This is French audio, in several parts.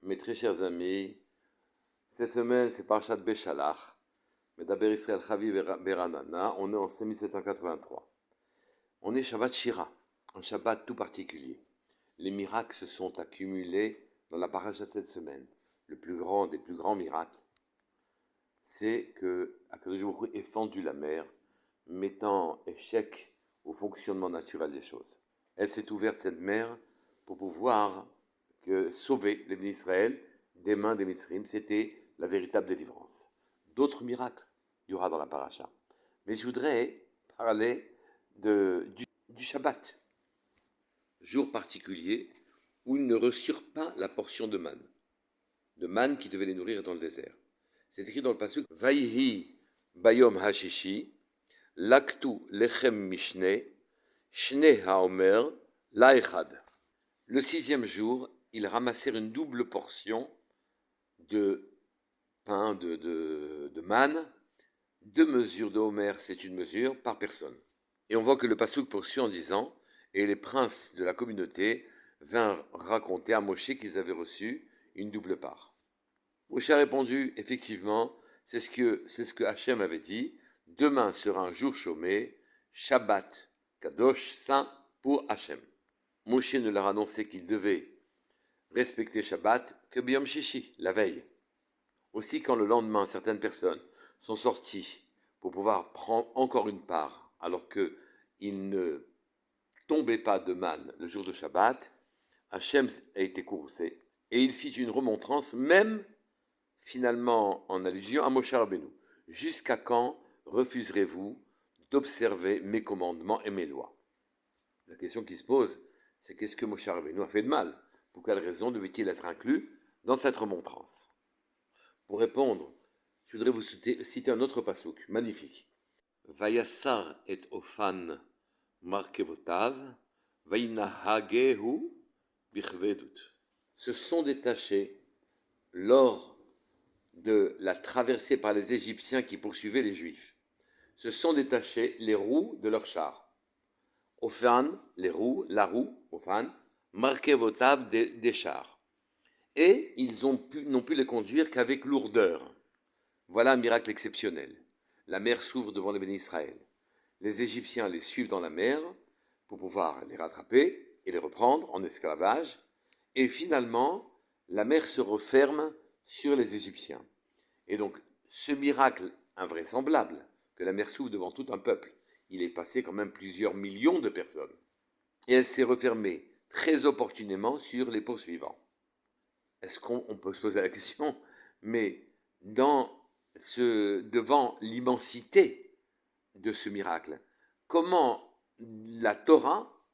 Mes très chers amis, cette semaine c'est Parashat Beshalach, Medaber Israël Chavi Beranana, on est en 1783. On est Shabbat Shira, un Shabbat tout particulier. Les miracles se sont accumulés dans la paracha de cette semaine. Le plus grand des plus grands miracles, c'est que Akadosh Baruch Hu ait fendu la mer, mettant échec au fonctionnement naturel des choses. Elle s'est ouverte, cette mer, pour pouvoir sauver les bénis Israël des mains des Mitzrim. C'était la véritable délivrance. D'autres miracles il y aura dans la paracha. Mais je voudrais parler du Shabbat, jour particulier où ils ne reçurent pas la portion de manne qui devait les nourrir dans le désert. C'est écrit dans le pasuk Vayhi bayom hashishi laktu lechem mishne shne haomer laechad. Le 6e jour, ils ramassèrent une double portion de pain de manne. 2 mesures de homer, c'est une mesure par personne. Et on voit que le pasuk poursuit en disant et les princes de la communauté vinrent raconter à Moshe qu'ils avaient reçu une double part. Moshe a répondu, effectivement, c'est ce que Hachem avait dit, demain sera un jour chômé, Shabbat, Kadosh, saint pour Hachem. Moshe ne leur a annoncé qu'il devait respecter Shabbat que Biyom Shishi, la veille. Aussi, quand le lendemain, certaines personnes sont sorties pour pouvoir prendre encore une part, alors qu'ils ne tombaient pas de manne le jour de Shabbat, Hachem a été courroucé et il fit une remontrance, même finalement en allusion à Moshe Rabbeinu. Jusqu'à quand refuserez-vous d'observer mes commandements et mes lois? La question qui se pose, c'est qu'est-ce que Moshe Rabbeinu a fait de mal? Pour quelle raison devait-il être inclus dans cette remontrance? Pour répondre, je voudrais vous citer un autre pasuk, magnifique. Vayassar et ofan markevotav, vainahagehu bichvedut. Se sont détachés lors de la traversée par les Égyptiens qui poursuivaient les Juifs. Se sont détachés les roues de leurs chars. Ofan, les roues, la roue, ofan, markevotav des chars. Et ils n'ont pu les conduire qu'avec lourdeur. Voilà un miracle exceptionnel. La mer s'ouvre devant les bénis Israël. Les Égyptiens les suivent dans la mer pour pouvoir les rattraper et les reprendre en esclavage. Et finalement, la mer se referme sur les Égyptiens. Et donc, ce miracle invraisemblable, que la mer s'ouvre devant tout un peuple, il est passé quand même plusieurs millions de personnes. Et elle s'est refermée très opportunément sur les poursuivants. Est-ce qu'on peut se poser la question, mais devant l'immensité de ce miracle, comment la Torah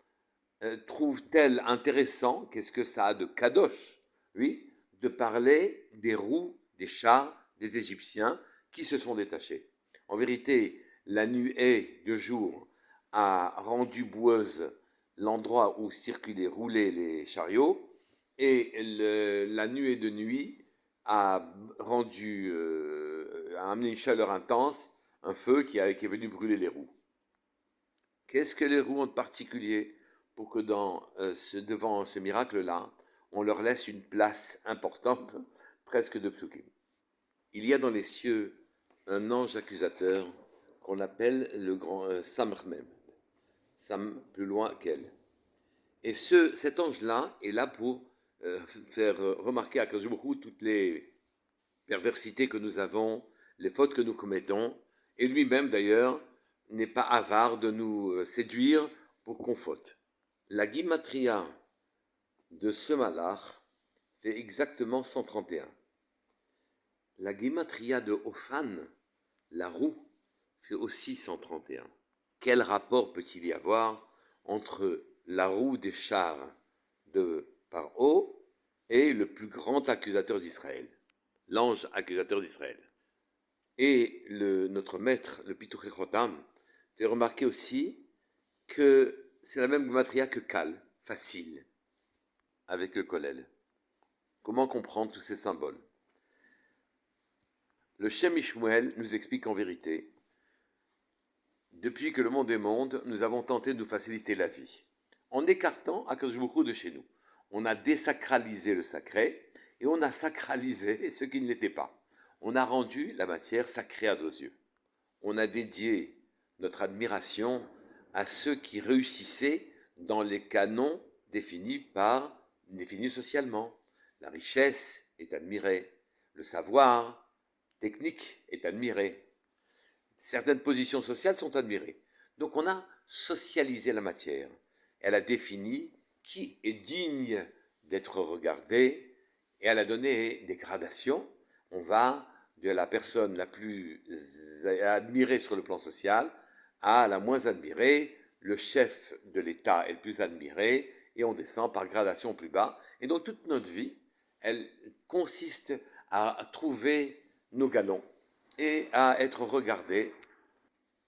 trouve-t-elle intéressant, qu'est-ce que ça a de kadosh, oui, de parler des roues, des chars, des Égyptiens qui se sont détachés. En vérité, la nuée de jour a rendu boueuse l'endroit où circulaient, roulaient les chariots, et la nuée de nuit a amené une chaleur intense, un feu qui est venu brûler les roues. Qu'est-ce que les roues ont de particulier pour que devant ce miracle-là, on leur laisse une place importante, presque de psukim? Il y a dans les cieux un ange accusateur qu'on appelle le grand Samrmem, Sam plus loin qu'elle. Et cet ange-là est là pour faire remarquer à Akadosh Baruch Hu toutes les perversités que nous avons, les fautes que nous commettons, et lui-même d'ailleurs n'est pas avare de nous séduire pour qu'on faute. La gimatria de ce malach fait exactement 131. La gimatria de Ophan, la roue, fait aussi 131. Quel rapport peut-il y avoir entre la roue des chars de Paro et le plus grand accusateur d'Israël, l'ange accusateur d'Israël? Et notre maître, le Pituchei Chotam, fait remarquer aussi que c'est la même gematria que Kal, facile, avec le Kollel. Comment comprendre tous ces symboles? Le Shem Ishmuel nous explique en vérité, depuis que le monde est monde, nous avons tenté de nous faciliter la vie, en écartant Akadosh Baruch Hu de chez nous. On a désacralisé le sacré, et on a sacralisé ce qui ne l'était pas. On a rendu la matière sacrée à nos yeux. On a dédié notre admiration à ceux qui réussissaient dans les canons définis socialement. La richesse est admirée, le savoir technique est admiré, certaines positions sociales sont admirées. Donc on a socialisé la matière. Elle a défini qui est digne d'être regardé et elle a donné des gradations. On va de la personne la plus admirée sur le plan social à la moins admirée. Le chef de l'État est le plus admiré et on descend par gradation plus bas. Et donc toute notre vie, elle consiste à trouver nos galons et à être regardés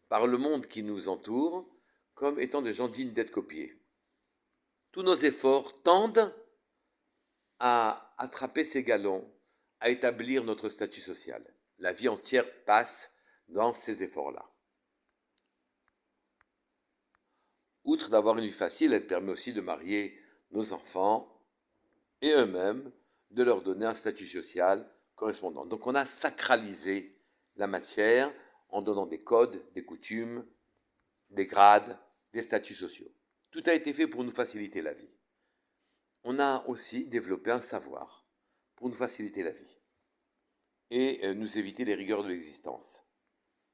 par le monde qui nous entoure comme étant des gens dignes d'être copiés. Tous nos efforts tendent à attraper ces galons, à établir notre statut social. La vie entière passe dans ces efforts-là. Outre d'avoir une vie facile, elle permet aussi de marier nos enfants et eux-mêmes, de leur donner un statut social correspondant. Donc on a sacralisé la matière en donnant des codes, des coutumes, des grades, des statuts sociaux. Tout a été fait pour nous faciliter la vie. On a aussi développé un savoir pour nous faciliter la vie et nous éviter les rigueurs de l'existence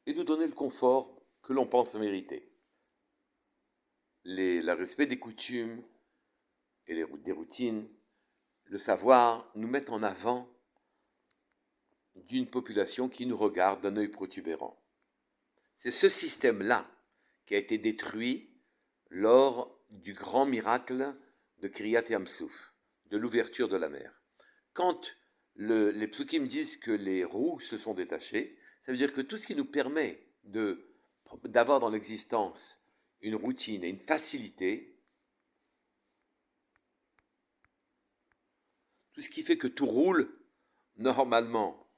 et nous donner le confort que l'on pense mériter. Le respect des coutumes et des routines, le savoir nous mettent en avant d'une population qui nous regarde d'un œil protubérant. C'est ce système-là qui a été détruit lors du grand miracle de Kriyat Yam-Souf, de l'ouverture de la mer. Quand les psukim disent que les roues se sont détachées, ça veut dire que tout ce qui nous permet d'avoir dans l'existence une routine et une facilité, tout ce qui fait que tout roule normalement,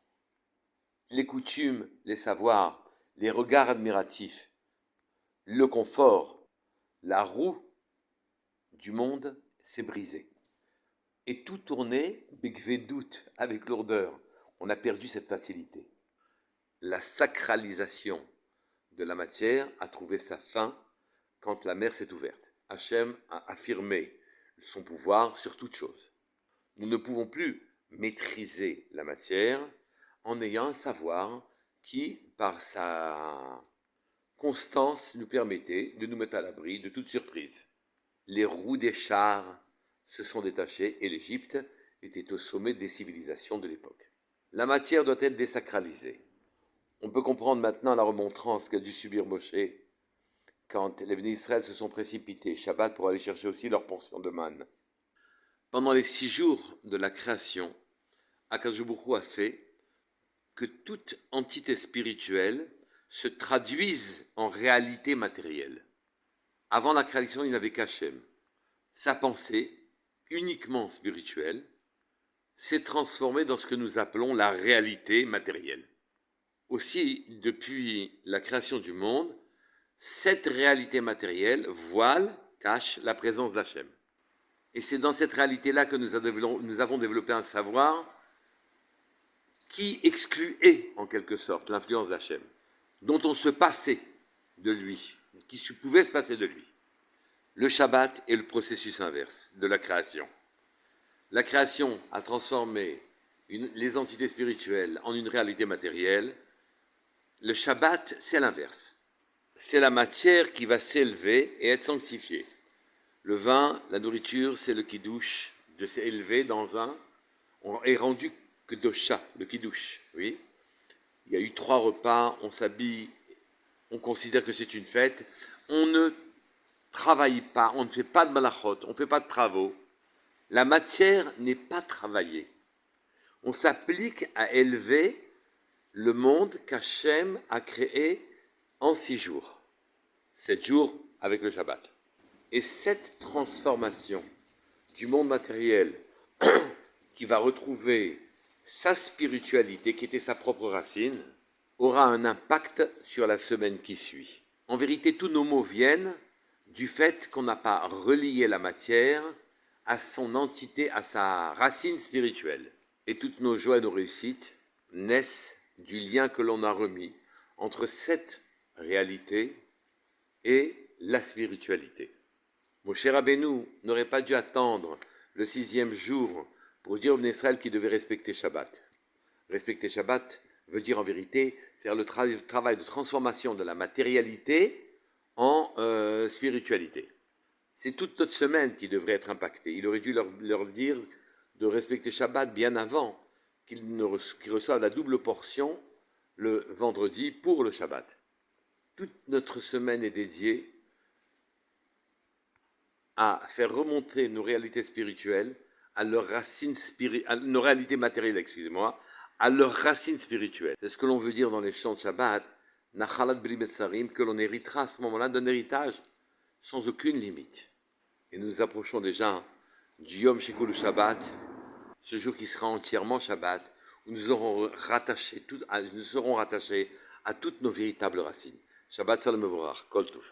les coutumes, les savoirs, les regards admiratifs, le confort, la roue du monde s'est brisée. Et tout tournait doute avec lourdeur. On a perdu cette facilité. La sacralisation de la matière a trouvé sa fin quand la mer s'est ouverte. Hachem a affirmé son pouvoir sur toute chose. Nous ne pouvons plus maîtriser la matière en ayant un savoir qui, par sa constance, nous permettait de nous mettre à l'abri de toute surprise. Les roues des chars se sont détachées et l'Égypte était au sommet des civilisations de l'époque. La matière doit être désacralisée. On peut comprendre maintenant la remontrance qu'a dû subir Moshe quand les bénis d'Israël se sont précipités Shabbat pour aller chercher aussi leur portion de manne. Pendant les 6 jours de la création, Akadosh Baruch Hu a fait que toute entité spirituelle se traduise en réalité matérielle. Avant la création, il n'avait qu'Hachem. Sa pensée, uniquement spirituelle, s'est transformée dans ce que nous appelons la réalité matérielle. Aussi, depuis la création du monde, cette réalité matérielle voile, cache la présence d'Hachem. Et c'est dans cette réalité-là que nous avons développé un savoir qui excluait, en quelque sorte, l'influence d'Hachem, dont on se passait de lui, qui pouvait se passer de lui. Le Shabbat est le processus inverse de la création. La création a transformé les entités spirituelles en une réalité matérielle. Le Shabbat, c'est l'inverse. C'est la matière qui va s'élever et être sanctifiée. Le vin, la nourriture, c'est le kiddush, de s'élever dans on est rendu kedosha, le kiddush, oui. Il y a eu 3 repas, on s'habille, on considère que c'est une fête. On ne travaille pas, on ne fait pas de malachot, on ne fait pas de travaux. La matière n'est pas travaillée. On s'applique à élever le monde qu'Hachem a créé en 6 jours. 7 jours avec le Shabbat. Et cette transformation du monde matériel qui va retrouver sa spiritualité, qui était sa propre racine, aura un impact sur la semaine qui suit. En vérité, tous nos maux viennent du fait qu'on n'a pas relié la matière à son entité, à sa racine spirituelle. et toutes nos joies et nos réussites naissent du lien que l'on a remis entre cette réalité et la spiritualité. Moshe Rabbeinu n'aurait pas dû attendre le 6e jour pour dire au Bnei Israël qu'il devait respecter Shabbat. Respecter Shabbat veut dire en vérité faire le travail de transformation de la matérialité en spiritualité. C'est toute notre semaine qui devrait être impactée. Il aurait dû leur dire de respecter Shabbat bien avant qu'ils reçoivent la double portion le vendredi pour le Shabbat. Toute notre semaine est dédiée à faire remonter nos réalités spirituelles à leurs racines nos réalités matérielles, excusez-moi, à leurs racines spirituelles. C'est ce que l'on veut dire dans les chants de Shabbat, Nachalat Bli Metzarim, que l'on héritera à ce moment-là d'un héritage sans aucune limite. Et nous nous approchons déjà du Yom Shekulu Shabbat, ce jour qui sera entièrement Shabbat, où nous serons rattachés à toutes nos véritables racines. Shabbat Shalom Mevorach, Kol Tov.